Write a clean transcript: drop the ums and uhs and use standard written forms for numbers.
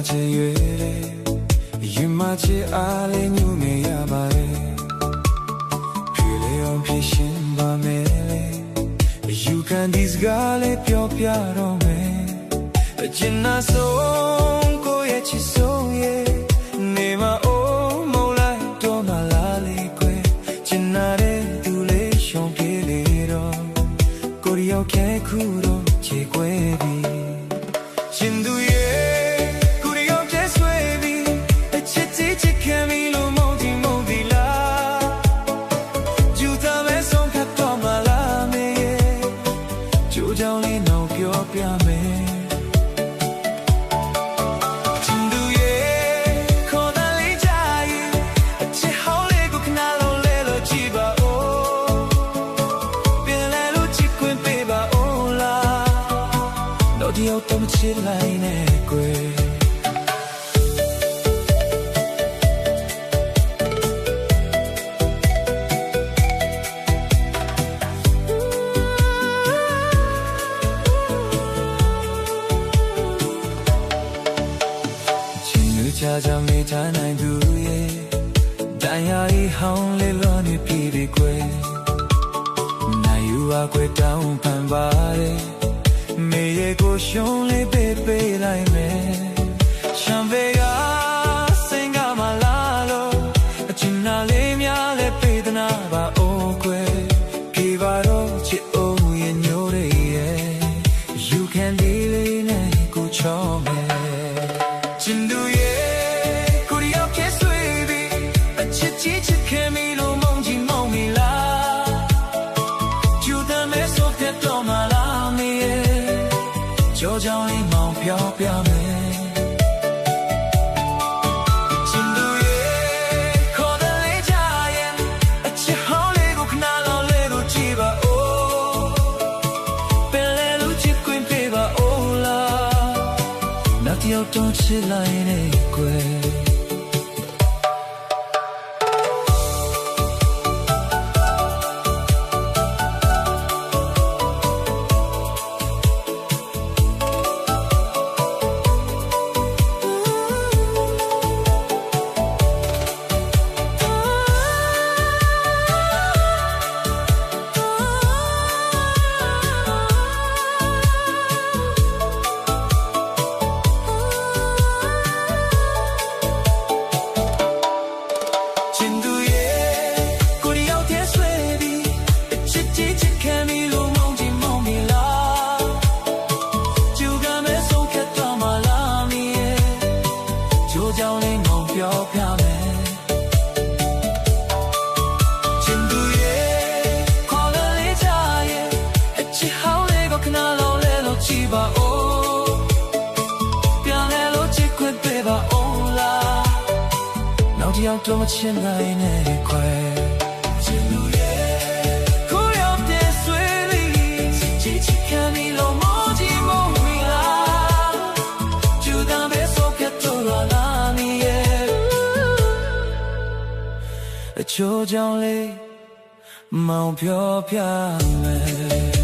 ချင်ရွေတယ်ရင်မချစ်အားလေးညူနေရပါတယ်ဖြေလေအောင်ဖြေရှင်းပါမယ်လေ You can this girl ပြောပြတော့မယ်အကျဉ်းနာဆုံးကိုရဲ့ချစ်ဆုံးရဲ့နေမအိုးမုံလိုက်တော့မလားလေကွယ်ကျဉ်းနာတဲ့သူလေးရှောင်ပြေးလေတော့ကိုရီယောက်ခဲခုတော့ချေကွယ်ပြီရှင်သူရဲ့ကိုရီယောက်ကျဲဆွဲပြီအချစ်ချစ်ခံပြီလို့မုံဒီလားကျူတာမဲဆုံးခတ်တော့မလားမေရဲ့ကျိုးကြောင့်လေးတော့ပြောပြမယ်ဒီရောက်တော့မချစ်လိုက်နဲ့ကွယ်ချင်းလူချာချာမေးထားနိုင်သူရဲ့တန်ရာဤဟောင်းလေးလွန်နေပြီကွယ်နိုင်ယူအားကွယ်တောင်းပန်ပါတယ်မေရဲ့ကိုရှုံးလေးပေးလိုက်မယ်ရှမ်းဘေကစင်ကမလာလို့အချင်နာလေးများလဲပေးသနာပါအိုးကွယ်ပြေပါတော့ချစ်အိုးရဲ့ညိုတွေရဲ့ You can delay နဲ့ကိုချောမယ်ချင်သူရဲ့ကိုရီယောက်ခဲဆွေးပြီးအချစ်ချစ်ခဲမီလို့မုံကြီးမုံမီလားကျူတမ်းမဲဆိုပြတ်တော့မလားမေကြောကြောင့်လေးမောင်ပြောပြမယ်ချင်သူရဲ့ခေါ်တဲ့လေးကြရဲ့အချစ်ဟောင်းလေးကိုခဏလောက်လေးကိုကြည့်ပါအိုးပင်လေလူချစ်ခွင့်ပေးပါအိုးလားနောက်တစ်ယောက်တော့ချစ်လိုက်နေကွယ်ကြောင့်လေးငုံပြောပြမယ်ချင်သူရဲ့ခေါ်လေးကြရဲ့အချစ်ဟောင်းလေးကိုခဏလောက်လဲလို့ကြည့်ပါအိုးပြန်လဲလို့ချစ်ခွင့်ပေးပါအိုးလားနောက်တစ်ယောက်တော့မချင်နိုင်နဲ့ခွဲချင်သူရဲ့ကိုရောက်တဲ့ဆွေးလေးချစ်ချစ်ခံနေလို့မောကြီးမုံမီလားကျူတမ်းပဲဆိုပြတ်တော့လားအချိုးကြောင့်လေးမောင်ပြောပြမယ်